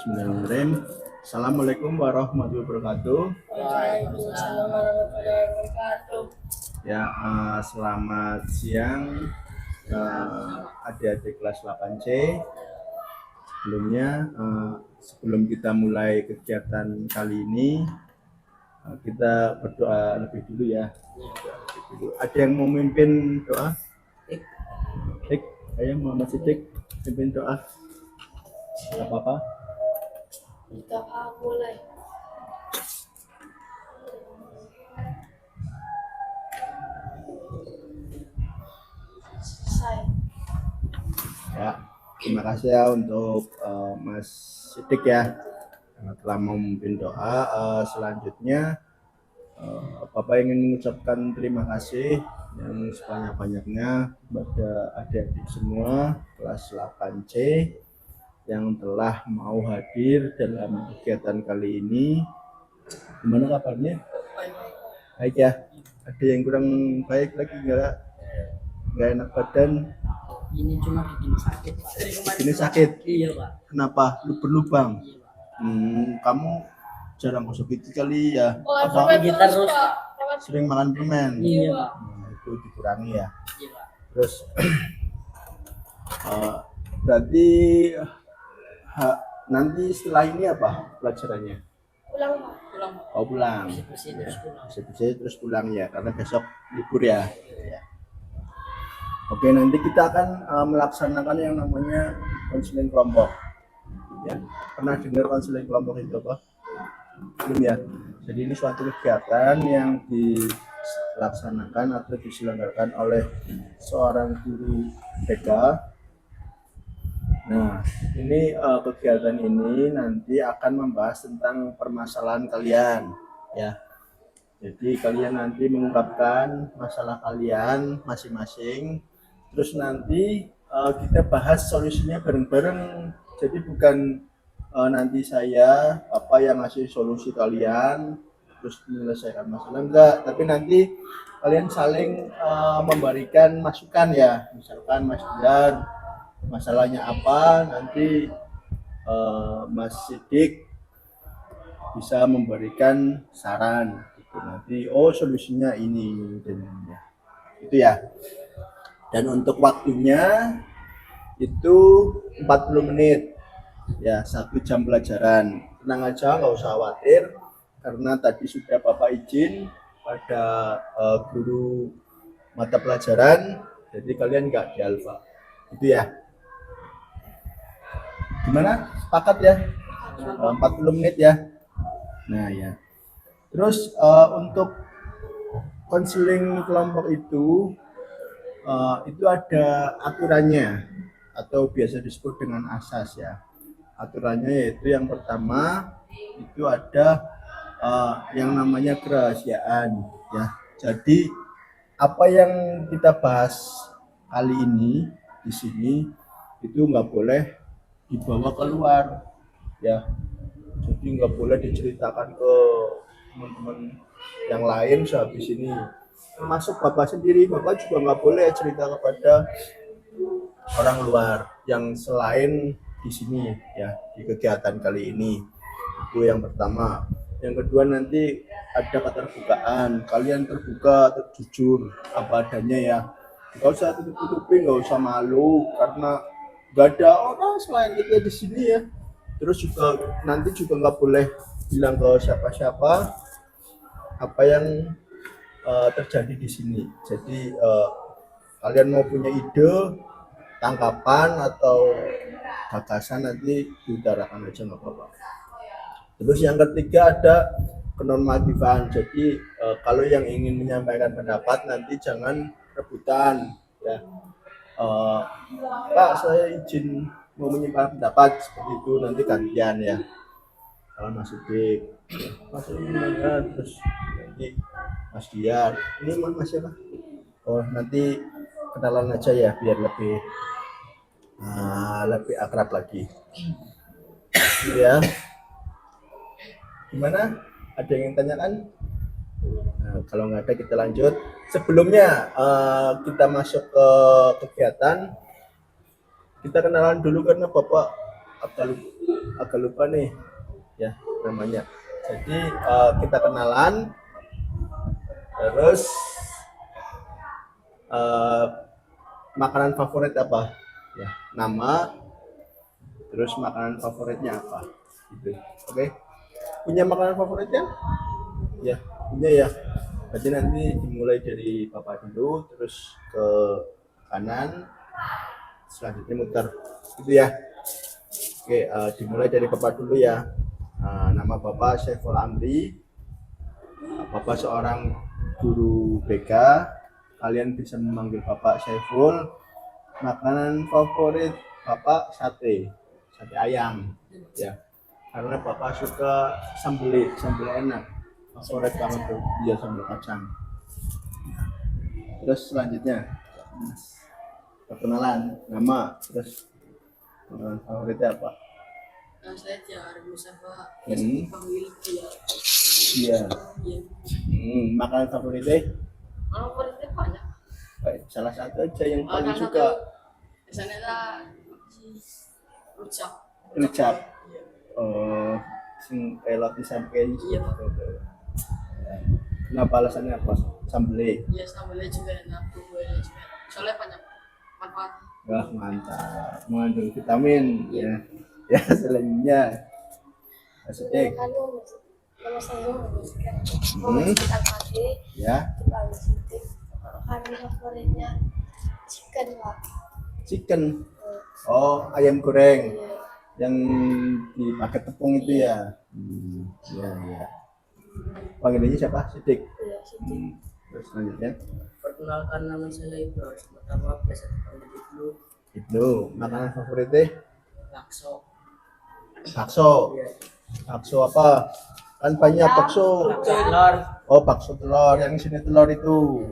Bismillahirrahmanirrahim. Assalamualaikum warahmatullahi wabarakatuh. Waalaikumsalam warahmatullahi wabarakatuh. Ya, selamat siang adik-adik kelas 8C. Sebelum kita mulai kegiatan kali ini, kita berdoa lebih dulu ya. Ada yang mau memimpin doa? Ayo Muhammad Siddiq pimpin doa. Tidak apa-apa. Doa mulai. Selesai. Ya, terima kasih ya untuk Mas Siddiq ya telah memimpin doa. Selanjutnya Bapak ingin mengucapkan terima kasih yang sebanyak-banyaknya kepada adik-adik semua kelas 8C yang telah mau hadir dalam kegiatan kali ini. Gimana kabarnya? Baik ya? Ada yang kurang baik lagi nggak enak badan? Ini cuma bikin sakit. Ini sakit? Iya Pak. Kenapa? Berlubang? Iya, Pak. Kamu jarang masuk itu kali ya? Makan Apa permen Kita terus, terus, Pak. sering makan permen? Iya Pak. Itu dikurangi ya. Iya Pak. Terus berarti nanti setelah ini apa pelajarannya? Pulang, Pak. Pulang Pak. Oh pulang. Bersih terus pulang. Bersih terus pulang ya, karena besok libur ya. Oke, nanti kita akan melaksanakan yang namanya konseling kelompok. Ya, pernah dengar konseling kelompok itu apa? Belum ya. Jadi ini suatu kegiatan yang dilaksanakan atau diselenggarakan oleh seorang guru TK. Nah, ini kegiatan ini nanti akan membahas tentang permasalahan kalian, ya. Jadi kalian nanti mengungkapkan masalah kalian masing-masing, terus nanti kita bahas solusinya bareng-bareng. Jadi bukan nanti saya yang ngasih solusi kalian, terus menyelesaikan masalah enggak, tapi nanti kalian saling memberikan masukan ya. Misalkan Mas Dian masalahnya apa, nanti Mas Siddiq bisa memberikan saran gitu. Nanti solusinya ini dan ya. Itu ya. Dan untuk waktunya itu 40 menit ya, 1 jam pelajaran. Tenang aja, nggak usah khawatir karena tadi sudah Bapak izin pada guru mata pelajaran, jadi kalian nggak di alfa. Itu ya. Gimana? Sepakat ya? 40 menit ya. Nah ya. Terus untuk konseling kelompok itu ada aturannya atau biasa disebut dengan asas ya. Aturannya yaitu yang pertama itu ada yang namanya kerahasiaan ya. Jadi apa yang kita bahas kali ini di sini itu nggak boleh dibawa keluar ya. Jadi nggak boleh diceritakan ke teman-teman yang lain sehabis ini, termasuk Bapak sendiri. Bapak juga nggak boleh cerita kepada orang luar yang selain di sini ya, di kegiatan kali ini. Itu yang pertama. Yang kedua, nanti ada keterbukaan, kalian terbuka, terjujur apa adanya ya, nggak usah tutup-tutupi, nggak usah malu karena nggak ada orang selain kita di sini ya. Terus juga nanti juga nggak boleh bilang ke siapa-siapa apa yang terjadi di sini. Jadi kalian mau punya ide, tangkapan atau gagasan nanti diutarakan aja nggak apa-apa. Terus yang ketiga ada kenormatifan. Jadi kalau yang ingin menyampaikan pendapat nanti jangan rebutan ya. Pak, saya izin mau menyampaikan pendapat seperti itu, nanti gantian ya. Kalau Mas Siddiq, Mas Dian, terus nanti Mas Dian. Ini Mas siapa? Oh, nanti kenalan aja ya biar lebih akrab lagi. Ya. Gimana? Ada yang tanyakan? Nah, kalau nggak ada kita lanjut. Sebelumnya kita masuk ke kegiatan, kita kenalan dulu karena Bapak agak lupa nih ya namanya. Jadi kita kenalan, terus makanan favorit apa? Ya, nama, terus makanan favoritnya apa? Gitu. Oke. Punya makanan favoritnya? Ya, punya ya. Berarti nanti dimulai dari Bapak dulu, terus ke kanan, selanjutnya muter. Gitu ya. Oke, dimulai dari Bapak dulu ya. Nama Bapak Syaiful Amri. Bapak seorang guru BK. Kalian bisa memanggil Bapak Syaiful. Makanan favorit Bapak sate ayam. Ya, karena Bapak suka sambal enak. Favorit banget tuh, dia sambal kacang. Terus selanjutnya perkenalan, nama, terus makanan favoritnya apa? Saya Tiar Mustafa. Hmm. Panggil dia. Iya. Iya. Makanan favoritnya? Kalau favoritnya banyak. Baik, salah satu aja yang paling Salah suka. Misalnya lah rujak. Rujak. Sing roti sampai. Iya. Kenapa alasannya apa? Sambelnya. Iya, sambalnya juga enak, bumbunya juga enak. Soalnya banyak manfaat. Wah, mantap. Mengandung vitamin ya. Ya, selanjutnya. Maksudnya, Nama saya Muhammad Hmm. kita pakai ya, tukang suntik. Makanan favoritnya chicken pak. chicken. Oh, ayam goreng Iya. yang dipakai tepung itu ya. Ya, ya. Panggilannya siapa? Sidik. Iya, suntik. Terus selanjutnya, Perkenalkan, nama saya Ibnu. Pertama biasa dipanggil Ibnu. itu makanan favoritnya Bakso. bakso. Iya. Bakso apa? Kan banyak bakso. Bakso telur. Oh, bakso telur yang sini telur itu.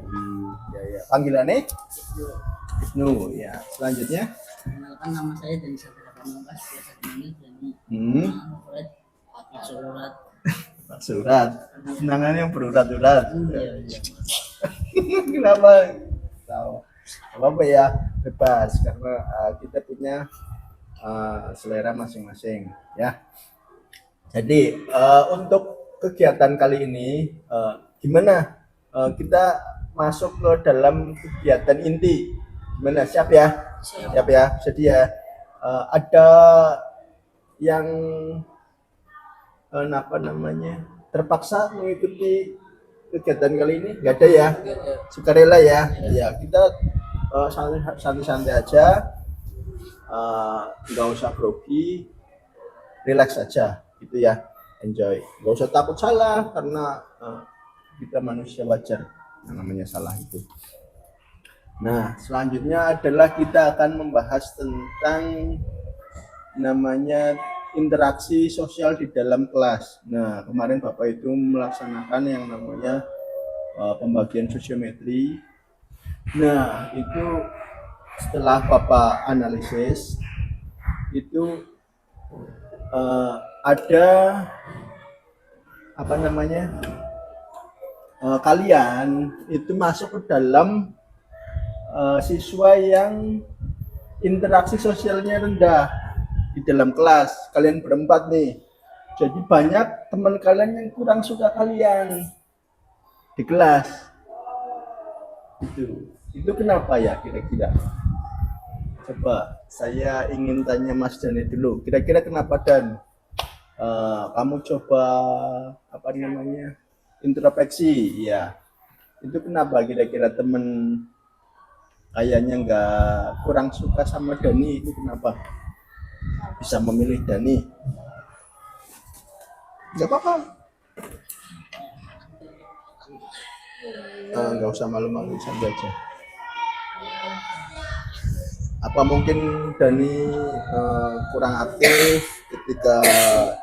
Ya, ya. Panggilannya Ibnu. Ibnu. Ya. Selanjutnya, Perkenalkan, nama saya Dani Satria Pamungkas. Biasa dipanggil Dani. Favorit bakso urat. bakso urat. Senangannya yang berurat-urat. Iya, iya. Kenapa? Tahu. Apa ya? Bebas karena kita punya selera masing-masing, ya. Jadi untuk kegiatan kali ini gimana? Kita masuk ke dalam kegiatan inti. Gimana? Siap ya? Siap ya? Sedia. Ada yang apa namanya terpaksa mengikuti kegiatan kali ini? Nggak ada ya? Sukarela ya? Ya, kita santai-santai aja, nggak usah grogi, relax aja gitu ya, enjoy, nggak usah takut salah karena kita manusia, wajar yang namanya salah itu. Nah, selanjutnya adalah kita akan membahas tentang namanya interaksi sosial di dalam kelas. Nah, kemarin Bapak itu melaksanakan yang namanya pembagian sosiometri. Nah, itu setelah Bapak analisis itu ada apa namanya kalian itu masuk ke dalam siswa yang interaksi sosialnya rendah di dalam kelas. Kalian berempat nih, jadi banyak teman kalian yang kurang suka kalian di kelas. Itu kenapa ya kira-kira? Coba saya ingin tanya Mas Dani dulu, kira-kira kenapa Dan? Kamu coba apa namanya introspeksi ya, itu kenapa kira-kira temen kayaknya nggak kurang suka sama Dani, itu kenapa bisa memilih Dani? Nggak apa-apa, nggak usah malu-malu, santai aja. Apa mungkin Dani kurang aktif ketika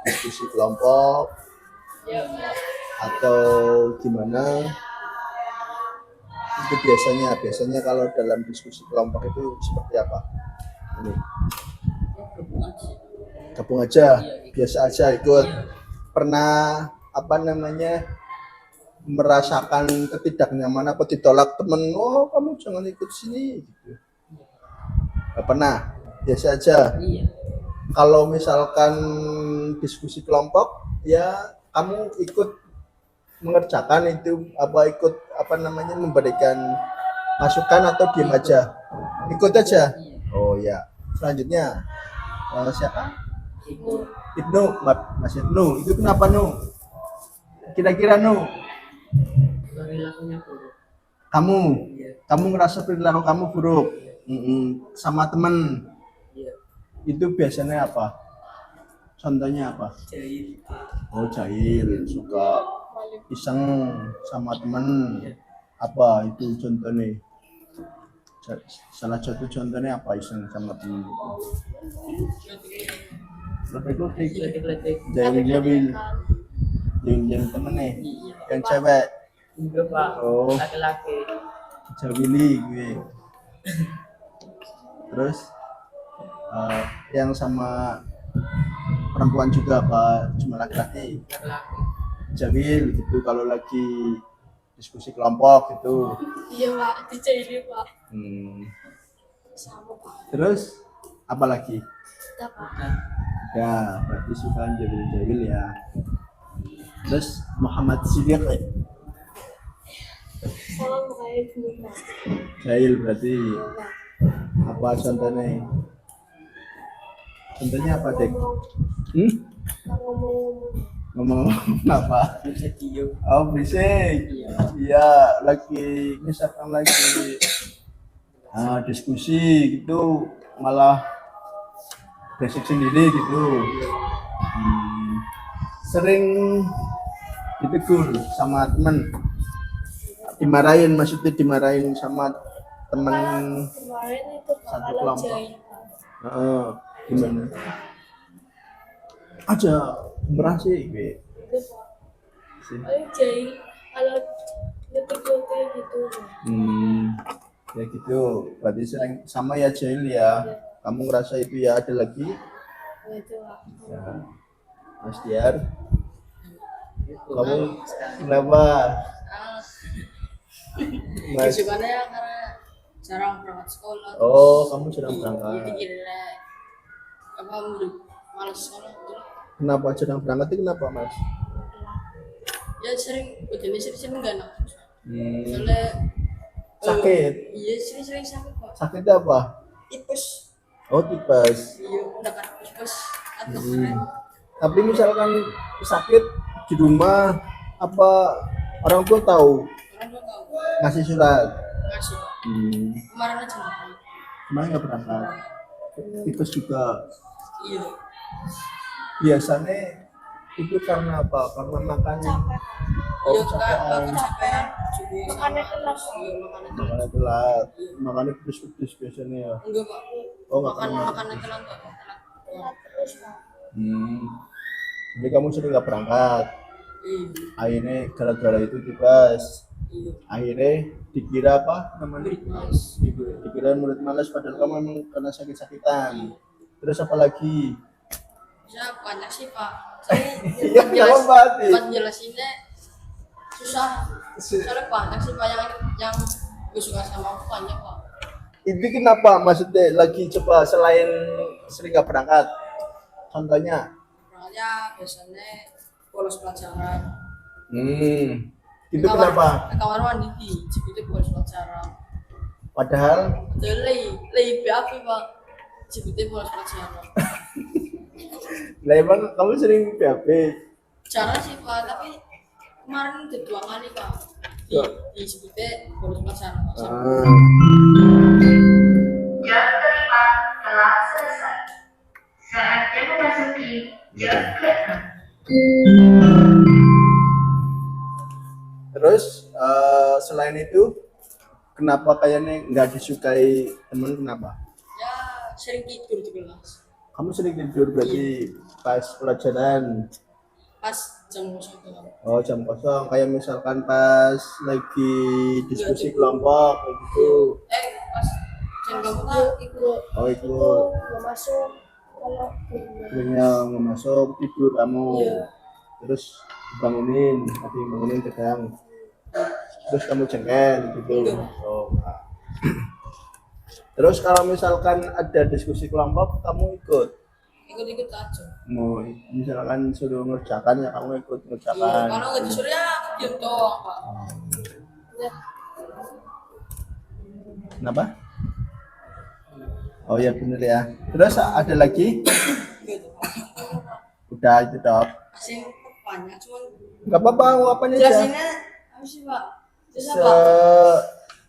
diskusi kelompok atau gimana? Itu biasanya kalau dalam diskusi kelompok itu seperti apa? Ini gabung aja, biasa aja ikut. Pernah apa namanya merasakan ketidaknyamanan apa ditolak temen, oh kamu jangan ikut sini gitu? Gak pernah, biasa aja. Iya. kalau misalkan diskusi kelompok ya kamu ikut mengerjakan itu apa ikut apa namanya memberikan masukan atau diam aja? Ikut aja. Iya. Oh ya. Selanjutnya siapa? Itu Ibnu, Mas Ibnu. Itu kenapa Nu? Kira-kira Nu, perilakunya buruk. kamu Iya. kamu ngerasa perilaku kamu buruk. Sama temen Iya. itu biasanya apa? Contohnya apa? Jahil. Oh jahil, suka iseng sama temen. Apa itu contohnya? Salah satu contohnya apa iseng sama temen itu? Letik-letik, Letik-letik. jahil-jahil, jahil temen nih, Iya. yang cewek, Enggak pak. Oh. Laki-laki. jahili gue. Terus yang sama perempuan juga apa cuma laki-laki? Laki-laki. Jahil gitu kalau lagi diskusi kelompok gitu. Iya pak, dicairi pak. Sama pak. Terus apa lagi? Kita pak. Ya berarti suka jahil ya. Terus Muhammad Siddiq Sama kayak dulu pak. jahil berarti Iya pak. apa contohnya? Contohnya apa dek? Ngomong, ngomong. Ngomong apa? Bisa diem. Oh berisik. Iya. Iya lagi misalkan lagi diskusi gitu malah berisik sendiri gitu. Sering ditegur sama temen, dimarahin maksudnya dimarahin sama temen. Kemarin itu pak Satu kalau kelompok. jahil pak. Gimana? Aja berhasil gue. Itu pak. Paling jahil kalau ngetik-ngetik gitu. Ya gitu. Berarti sering sama ya jahil ya. Kamu ngerasa itu ya ada lagi? Itu pak. Ya. Mas Diar, Itu. kamu kenapa? Mas, Kesukaannya karena jarang berangkat sekolah. oh kamu sedang berangkat. Dikira apa malas sekolah gitu. Kenapa sedang berangkat itu kenapa Mas? Ya sering udah sering enggak enak. Hmm, Soalnya sakit. iya sering sakit pak. Sakitnya apa? Tipes. Oh tipes. Iya udah kan tipes atau keren. Tapi misalkan sakit di rumah apa orang tua tahu Orang tua tahu ngasih surat? ngasih pak. Kemarin aja nggak tahu. Kemarin nggak berangkat. Tipes juga. Iya. Biasanya itu karena apa? Karena makan. Capek. Iya capek. kak kecapean juga. Makannya telat. Iya makannya telat. Makannya telat, makannya pedes-pedes biasanya ya. Enggak pak. Oh nggak pernah. Makanan telat pak. Telat terus pak. Jadi kamu sering nggak berangkat. Iya. Akhirnya gara-gara itu tipes. Iya. Akhirnya dikira apa namanya? Mas. Dikira murid malas padahal kamu memang kena sakit-sakitan. Terus apa lagi? Saya banyak sih pak. Iya, kamu berarti. Buat jelasinnya susah. Soalnya banyak sih pak yang gue suka sama aku banyak pak. Itu kenapa? Maksudnya lagi coba selain sering nggak berangkat. Contohnya? Soalnya biasanya bolos pelajaran. Itu kenapa? Kamar mandi di sebutnya bolos pelajaran. Padahal Jadi lebih BAP pak. Sebutnya bolos pelajaran. lah emang kamu sering BAB. Jarang sih pak, tapi kemarin udah 2 kali pak. Di sebutnya bolos pelajaran pak. Jam kelima telah selesai. Saatnya memasuki jam ke-6. Terus selain itu kenapa kayaknya nggak disukai temen kenapa? Ya sering tidur di kelas. Kamu sering tidur berarti pas pelajaran. Pas jam kosong tuh. Oh jam kosong kayak misalkan pas lagi diskusi kelompok kayak gitu. Pas jam kamu tuh ikut. Oh Itu itu nggak masuk kalau belum. punya nggak masuk tidur kamu. Iya. Terus bangunin, nanti bangunin kadang. Terus kamu cengeng gitu. Iya. Oh. Nah. Terus kalau misalkan ada diskusi kelompok kamu ikut. ikut-ikut aja. Mau misalkan suruh ngerjakan ya kamu ikut Iya, ngerjakan. kalau nggak disuruh ya aku diam doang pak. Ya, Kenapa? Oh ya bener ya. Terus ada lagi? Gitu. Udah itu dok. Asing banyak cuman Nggak apa-apa, mau apa aja. jelasinnya apa sih pak? Terus Se apa?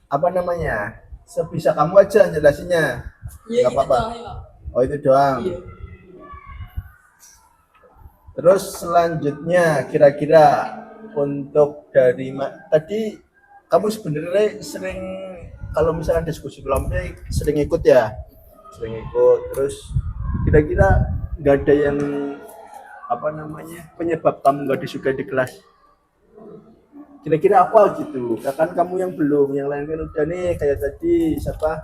apa namanya? Sebisa kamu aja jelasinnya. Iya Nggak gitu apa-apa. doang ya pak. Oh itu doang. Iya. Terus selanjutnya kira-kira untuk dari tadi kamu sebenarnya sering kalau misalkan diskusi kelompok sering ikut ya, sering ikut. Terus kira-kira nggak ada yang apa namanya penyebab kamu nggak disukai di kelas? Kira-kira apa gitu? Kan kamu yang belum, yang lain kan udah nih kayak tadi siapa?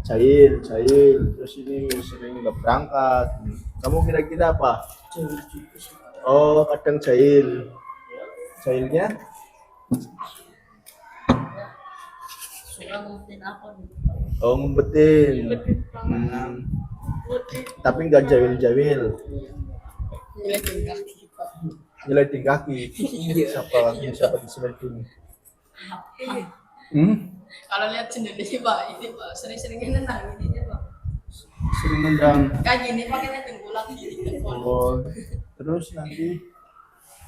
Jahil, terus ini sering nggak berangkat. Kamu kira-kira apa? Oh, kadang jahil. Jahilnya? Suka ngumpetin apa nih? Oh, ngumpetin. Hmm, tapi nggak jahil-jahil. Nyelekin kaki pak. Nyeleting kaki. Siapa diseleting? Hmm? Kalau lihat jendela sih pak, ini pak sering-seringnya nendang ini pak. Sering nendang. Kayak gini pakainya tengkulak gini kan. Oh, terus nanti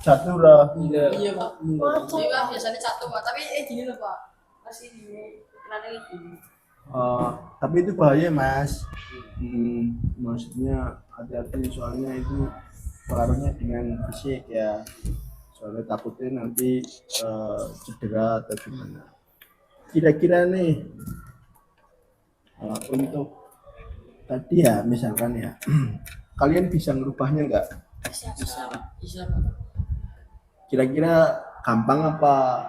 jatuh lah. Iya pak. Masa? Iya pak biasanya satu pak, tapi gini loh pak. Masih gini, kenanya gini. Tapi itu bahaya mas. Maksudnya hati-hati soalnya itu pengaruhnya dengan fisik ya. Soalnya takutnya nanti cedera atau gimana. Kira-kira nih untuk tadi ya misalkan ya kalian bisa ngerubahnya nggak? Bisa pak. Bisa pak. Kira-kira gampang apa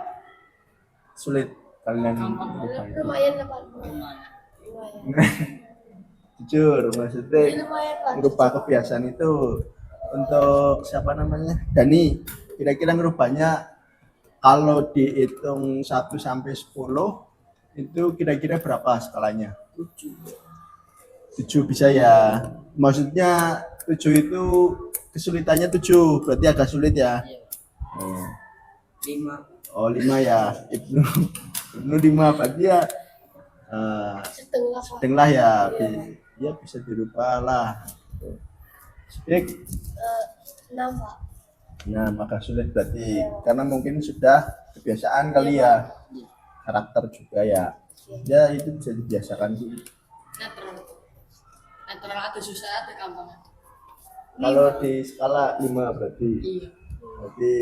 sulit kalian Gampang. ngerubahnya? lumayan lah Pak. Lumayan. Jujur maksudnya Ini lumayan Pak. ngerubah kebiasaan itu untuk siapa namanya Dani, kira-kira ngerubahnya kalau dihitung 1 sampai 10 itu kira-kira berapa skalanya? 7 bisa ya, maksudnya 7 itu kesulitannya 7 berarti agak sulit ya. Oh, 5. oh 5 ya, Ibnu 5 berarti ya Setengah Pak. sedang lah ya, ya bisa dirubah lah. Sedikit. 6 Pak. Nah, maka sulit berarti karena mungkin sudah kebiasaan kali ya, karakter juga ya. Ya itu bisa dibiasakan sih. Netral ada susah ada gampang. Kalau di skala 5 berarti. Iya. Berarti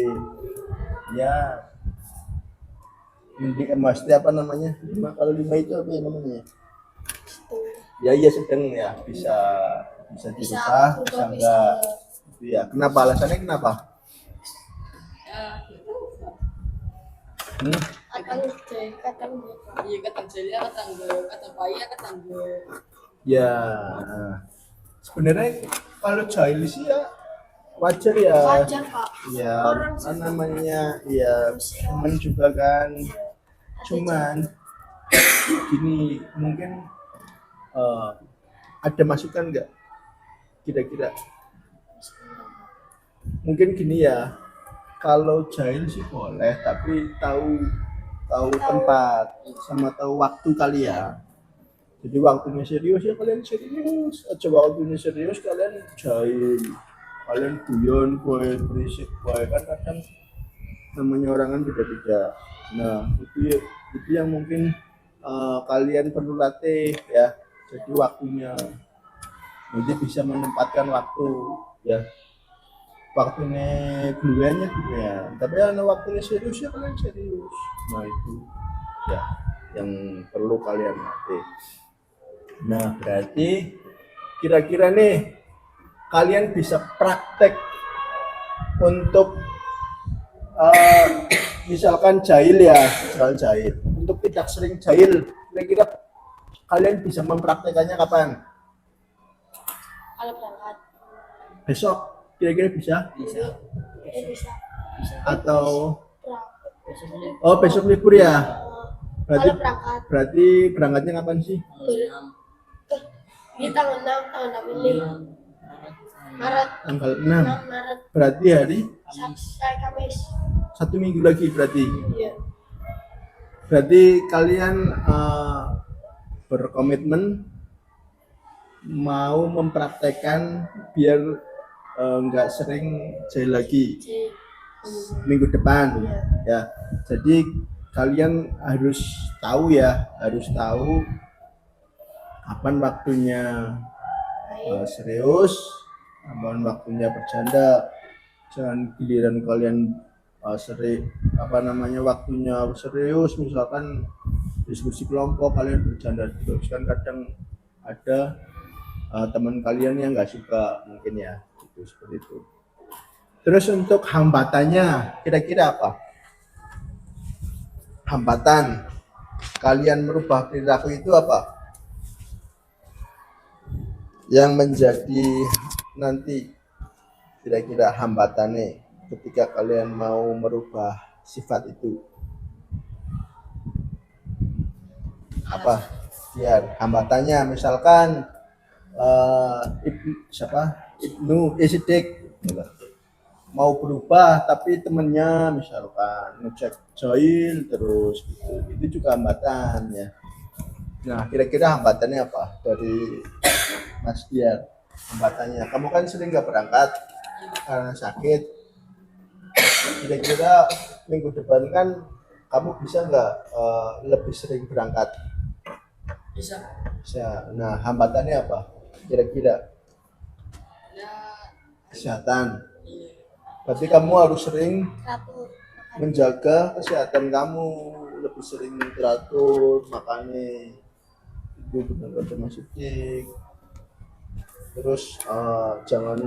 ya ini maksudnya apa namanya? 5 kalau 5 itu apa ya namanya? Setengah. Ya iya sedang ya, bisa dirubah, bisa enggak. Iya, kenapa alasannya kenapa? Ya, gitu. Kadang Iya kata Celia, kata Paya, kata gue. Ya, sebenarnya kalau jahil sih ya wajar ya. wajar Pak. Ya, Orang sih. namanya ya teman juga kan. Cuman gini mungkin ada masukan nggak? Kira-kira mungkin gini ya. Kalau jahil sih boleh, tapi tahu tempat sama tahu waktu kali ya. Jadi waktunya serius ya kalian serius, aja waktunya serius kalian jahil, kalian guyon, boy berisik, boy kan kadang namanya orang kan beda-beda. Nah itu yang mungkin kalian perlu latih ya. Jadi waktunya nanti bisa menempatkan waktu ya. Waktunya duluannya ya, tapi kalau waktunya serius ya kalian serius. Nah itu ya yang perlu kalian latih. Nah berarti kira-kira nih kalian bisa praktek untuk misalkan jahil ya, untuk tidak sering jahil, kira-kira kalian bisa mempraktekannya kapan? Kalau berangkat. Besok kira-kira bisa? Bisa. Atau Berangkat. oh besok libur ya? Berarti Kalau berangkat. berangkatnya kapan sih? Di tanggal 6 ini. Maret. Tanggal 6. 6 Maret. Berarti hari Kamis. 1 minggu lagi berarti. Iya. Berarti kalian berkomitmen mau mempraktekkan biar nggak sering jahil lagi J. minggu depan Iya. ya. Jadi kalian harus tahu kapan waktunya serius, kapan waktunya bercanda. Jangan giliran kalian waktunya serius, misalkan diskusi kelompok kalian bercanda terus, kan kadang ada teman kalian yang nggak suka mungkin ya, itu seperti itu. Terus untuk hambatannya kira-kira apa? Hambatan kalian merubah perilaku itu apa? Yang menjadi nanti kira-kira hambatannya ketika kalian mau merubah sifat itu apa? Biar hambatannya misalkan Ibnu Sidik mau berubah tapi temennya misalkan ngecek join terus gitu, itu juga hambatan ya. Nah kira-kira hambatannya apa dari Mas Diar? Hambatannya, kamu kan sering nggak berangkat karena sakit, kira-kira minggu depan kan kamu bisa nggak lebih sering berangkat? Bisa. Nah hambatannya apa kira-kira? Ya. Kesehatan. Iya. Berarti kamu harus sering Teratur. menjaga kesehatan kamu, lebih sering teratur makannya itu benar termasuk. Terus jangan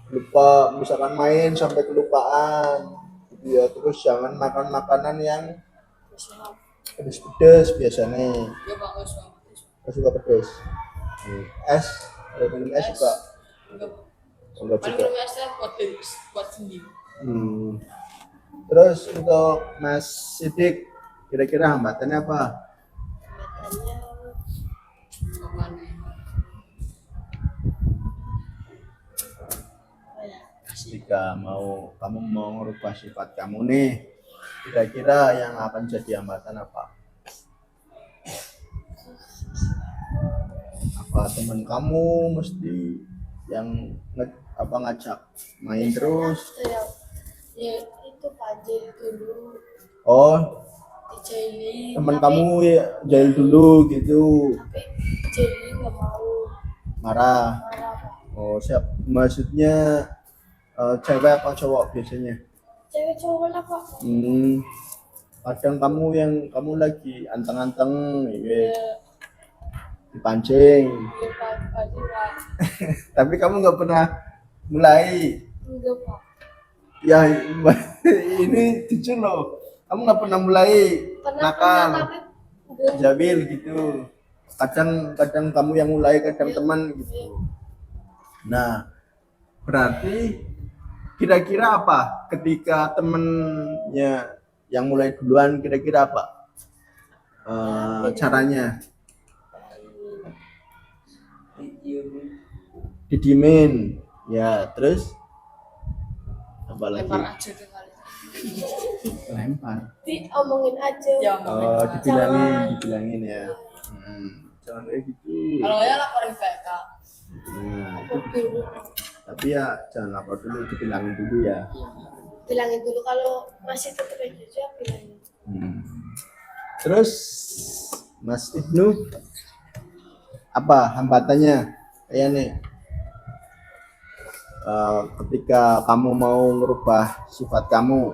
lupa, misalkan main sampai kelupaan gitu ya. Terus jangan makan makanan yang Sehat. pedes-pedes biasanya. Ya bagus banget. Kau suka pedes? Es, kalau minum es suka? Enggak Paling juga. minum esnya buat sendiri. Terus untuk Mas Sidik, kira-kira hambatannya apa? Hambatannya Kemana? apa ya? Jika kamu mau merubah sifat kamu nih, kira-kira yang akan jadi hambatan apa? Apa teman kamu mesti yang ngajak main terus? Ya itu pajil dulu Oh, dijailin. teman kamu ya jahil dulu gitu, Tapi jailin nggak mau, marah. marah Pak. Oh, siap. Maksudnya cewek apa cowok biasanya? Cewek cowok lah Pak. Kadang kamu lagi anteng-anteng, Ya, dipancing. ya pajil Pak. Tapi kamu nggak pernah mulai. Enggak Pak. Ya, ini jujur loh. Kamu nggak pernah mulai Pernah nakal, tapi enggak. jabil gitu. Kadang kamu yang mulai, kadang teman gitu. Nah, berarti kira-kira apa? Ketika temennya yang mulai duluan, kira-kira apa caranya? Didiemin. Ya, terus apa lagi? Lempar aja ke kali. Lempar. Diomongin aja. Ya, Oh, dibilangin ya. Jangan kayak gitu. kalau ya laporin PK. Nah, Dulu. tapi ya jangan lapor dulu, dibilangin dulu ya. Bilangin dulu kalau masih tetap kayak gitu ya bilangin. Terus Mas Ibnu, apa hambatannya? Kayak nih, ketika kamu mau merubah sifat kamu,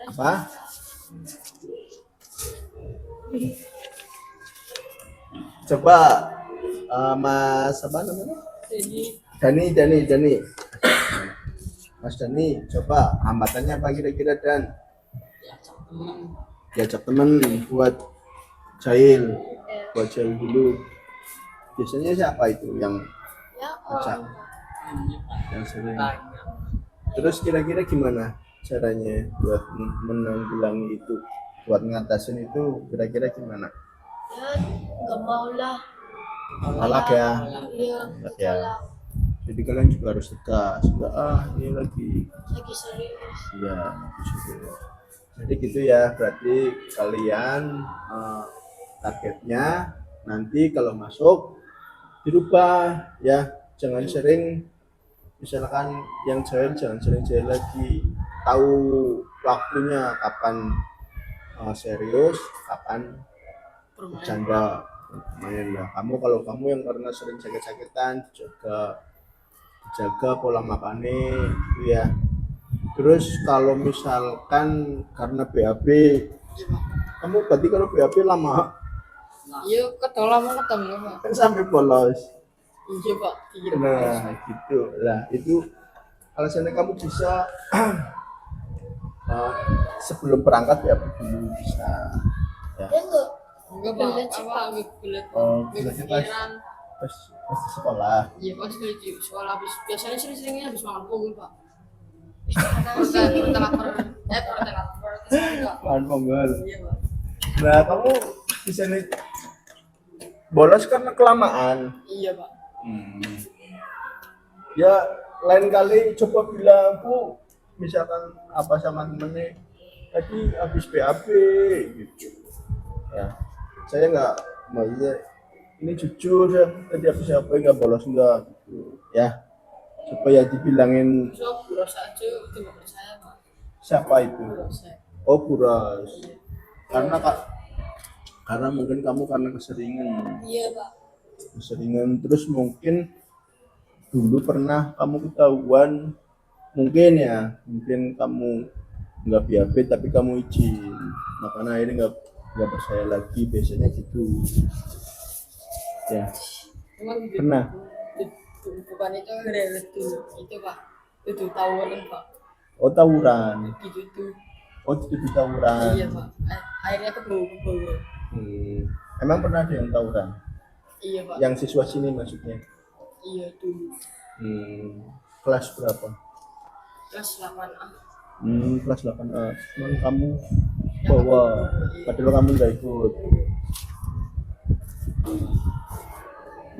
apa? Coba Mas apa namanya? Dani. Mas Dani, coba hambatannya apa kira-kira Dan? Diajak temen buat jahil dulu. Biasanya siapa itu yang Ya ajak? Iya, Pak. Yang sering. Banyak. Terus kira-kira gimana caranya buat menanggulangi itu, buat ngatasin itu, kira-kira gimana? Ya nggak mau lah. Galak ya. Iya Galak ya. galak. Jadi kalian juga harus tegas. Enggak, ini lagi. Lagi serius. Iya, gitu. Jadi gitu ya, berarti kalian targetnya nanti kalau masuk dirubah ya, jangan sering, misalkan yang jahil jangan sering jahil lagi, tahu waktunya kapan serius, kapan bercanda, main lah. Kalau kamu yang karena sering sakit-sakitan, jaga pola makannya gitu ya. Terus kalau misalkan karena BAB, Iya, Pak. kamu berarti kalau BAB lama Iya, ketolak mau ketemu, Pak. kan sampai bolos. Iya, Pak. Iya, Nah, gitu lah. Itu alasannya kamu bisa sebelum berangkat BAB dulu bisa. Ya. Dia nggak Enggak, Pak. Belet sih, Apa Pak. belet. Oh, Belet beletnya pas pikiran. pas di sekolah. Iya, Pak, belet di sekolah habis biasanya sering-seringnya habis makan punggung, Pak. Pertama lapar. Pertama lapar. Makan ponggol. Iya, Pak. Nah, kamu di sini bolos karena kelamaan. Iya, Pak. Ya lain kali coba bilang, Bu, misalkan apa sama temennya tadi habis BAB gitu ya, saya nggak maksudnya ini jujur ya, tadi habis apa nggak bolos enggak gitu ya, supaya dibilangin. So, berusaha aja itu nggak percaya, Pak. Siapa itu? Berusaha. Oh, Buras. Karena mungkin kamu karena keseringan Iya, Pak. terus mungkin dulu pernah kamu ketahuan, mungkin kamu nggak BAB tapi kamu izin, makanya akhirnya nggak percaya lagi, biasanya gitu ya. Cuman Pernah. bukan itu itu, Pak. Itu tawuran, Pak. Oh, tawuran. Gitu tuh. Oh, itu tawuran. Iya, Pak. Akhirnya ke bawah. Emang pernah ada yang tawuran? Iya, Pak. Yang siswa sini maksudnya? Iya tuh. Kelas berapa? Kelas 8A. Kelas 8A. Cuman kamu bawa, padahal kamu nggak ikut.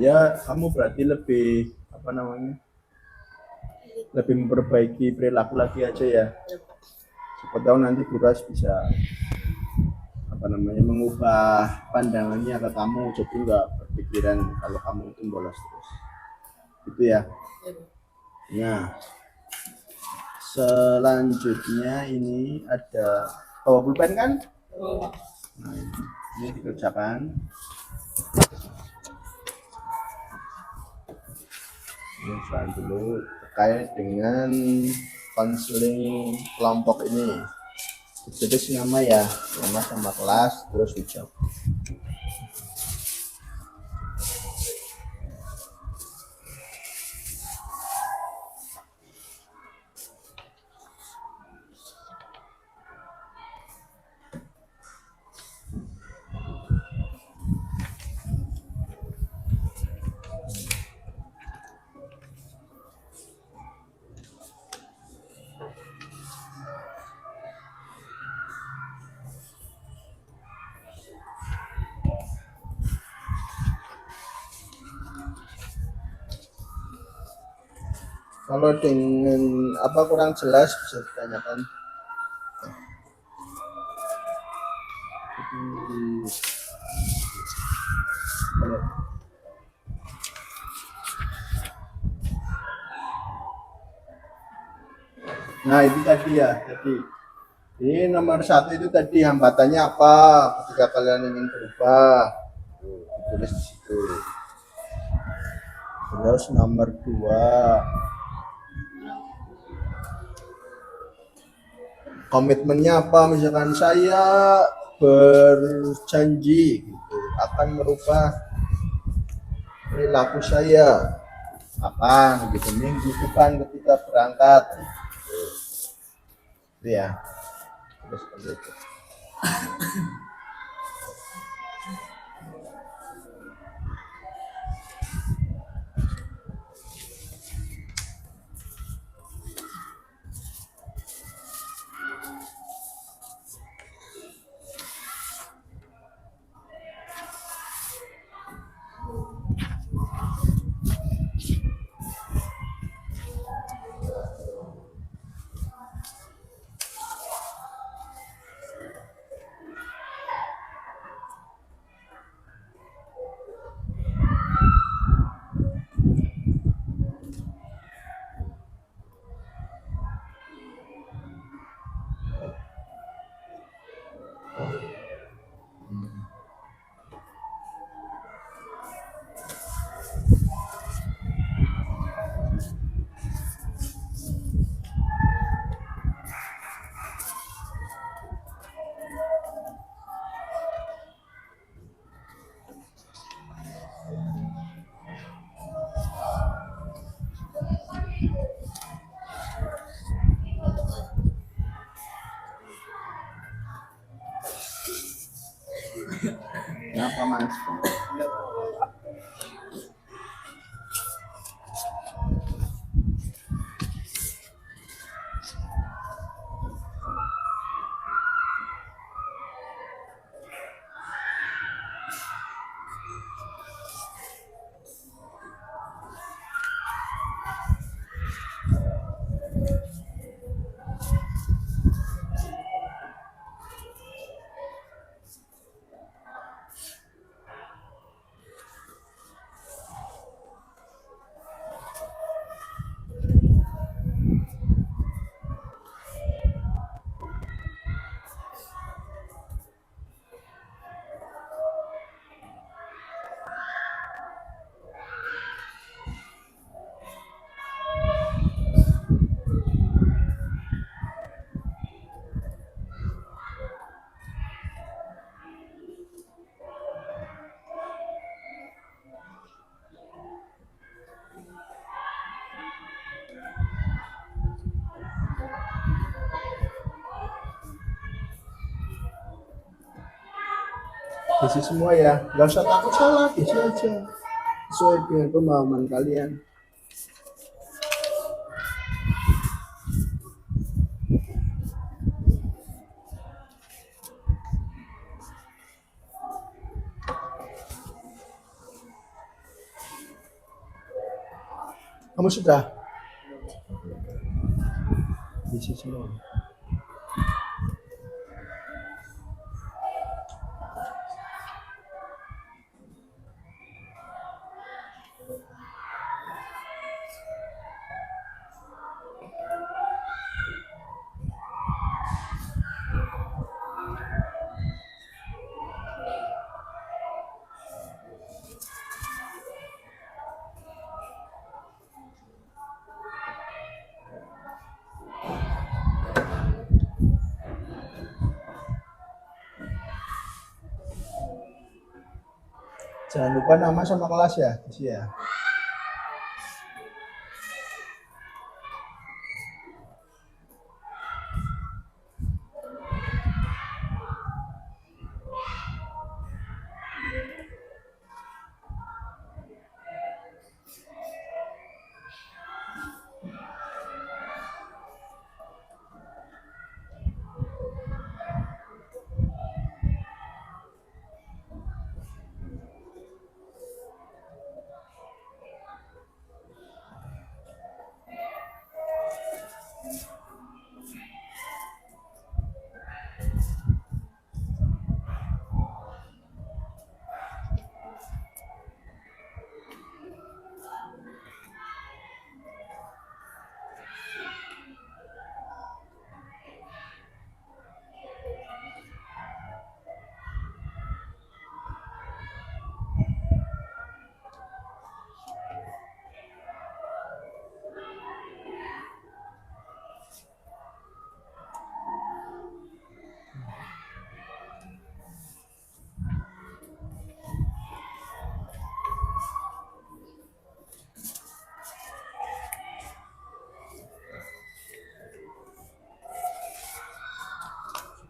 Ya, kamu berarti lebih apa namanya? Lebih memperbaiki perilaku lagi aja ya. Iya, Pak. Siapa tahu nanti Buras bisa apa namanya, mengubah pandangannya ke kamu, jadi nggak berpikiran kalau kamu itu bolos terus. Gitu ya. Iya, Pak. Nah, selanjutnya ini ada bawa pulpen kan? Oh, Pak. Nah, ini dikerjakan. Ini usahakan dulu terkait dengan konseling kelompok ini. Jadi nama ya, nama sama kelas terus hijau. Kalau dengan apa kurang jelas bisa ditanyakan. Nah, itu tadi ya, ini nomor 1 itu tadi hambatannya apa ketika kalian ingin berubah, tulis di situ. Terus nomor 2, komitmennya apa, misalkan saya berjanji gitu, akan merubah perilaku saya kapan gitu, minggu depan ketika berangkat gitu ya. Terus gitu. Mas. Isi semua ya, nggak usah takut salah, isi aja sesuai dengan pemahaman kalian. Kamu sudah isi semua. Jangan lupa nama sama kelas ya, isi ya.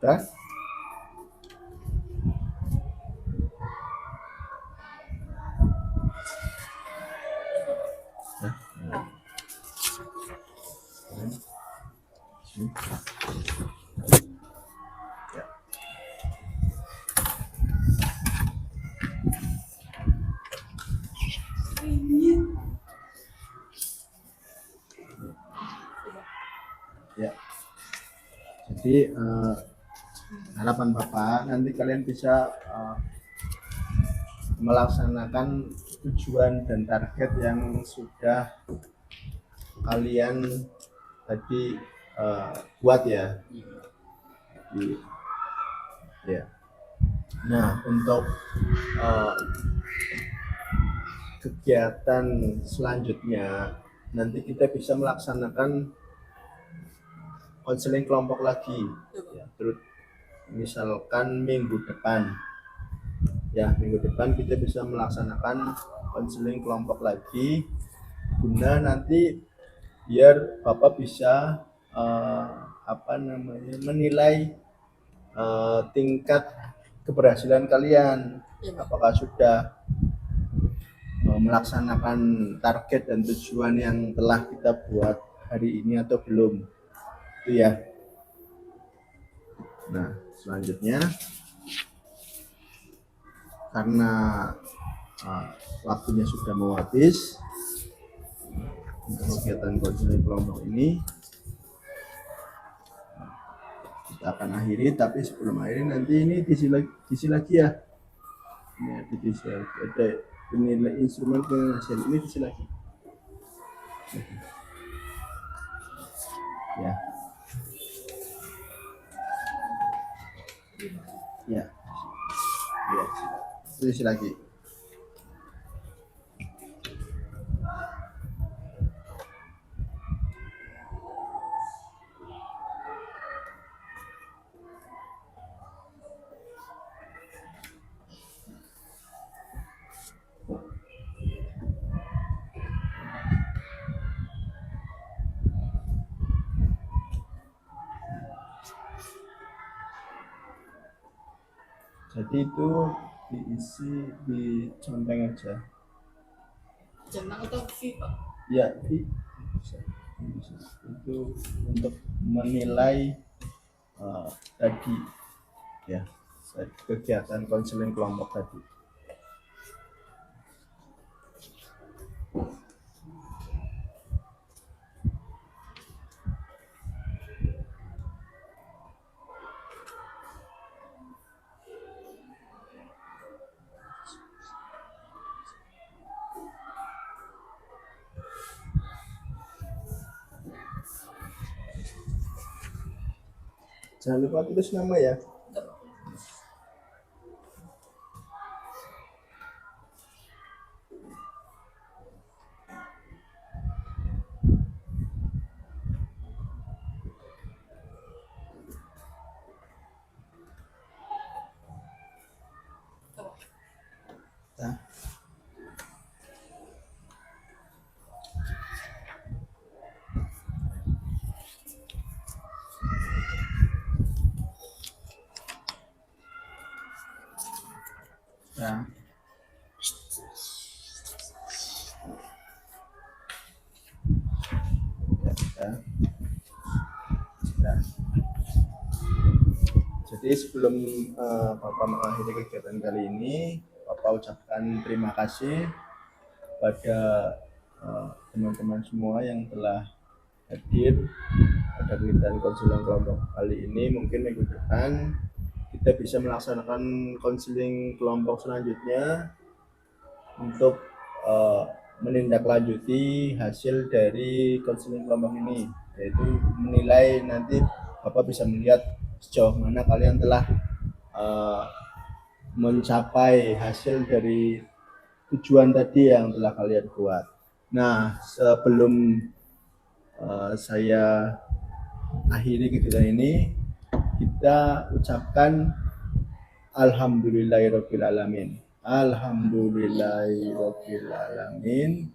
Sudah? Ya. Jadi harapan Bapak nanti kalian bisa melaksanakan tujuan dan target yang sudah kalian tadi buat ya. Ya. Nah, untuk kegiatan selanjutnya nanti kita bisa melaksanakan konseling kelompok lagi ya, terus misalkan minggu depan kita bisa melaksanakan konseling kelompok lagi guna nanti biar Bapak bisa menilai tingkat keberhasilan kalian Iya, Pak. Apakah sudah melaksanakan target dan tujuan yang telah kita buat hari ini atau belum? Itu ya. Nah, selanjutnya karena waktunya sudah mau habis untuk kegiatan konseling kelompok ini, kita akan akhiri. Tapi sebelum akhiri nanti ini diisi lagi ya. Ini ada penilai instrumen penilaian hasil, ini diisi lagi. Ya. Ya. Ya. Diisi lagi. Jadi itu diisi di conteng aja. Jangan atau V, Pak. Ya, bisa. Itu untuk menilai tadi ya kegiatan konseling kelompok tadi. Jangan lupa tulis nama ya. Nah. Ya. Ya. Jadi sebelum Bapak mengakhiri kegiatan kali ini, Bapak ucapkan terima kasih pada teman-teman semua yang telah hadir pada kegiatan konseling kelompok kali ini. Mungkin minggu depan kita bisa melaksanakan konseling kelompok selanjutnya untuk menindaklanjuti hasil dari konseling kelompok ini, yaitu menilai. Nanti Bapak bisa melihat sejauh mana kalian telah mencapai hasil dari tujuan tadi yang telah kalian buat. Nah, sebelum saya akhiri kegiatan ini, kita ucapkan alhamdulillahirabbil alamin. Alhamdulillahirabbil alamin.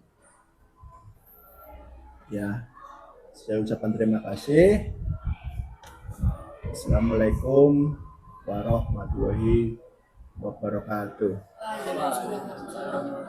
Ya, saya ucapkan terima kasih. Assalamualaikum warahmatullahi wabarakatuh. Waalaikumsalam.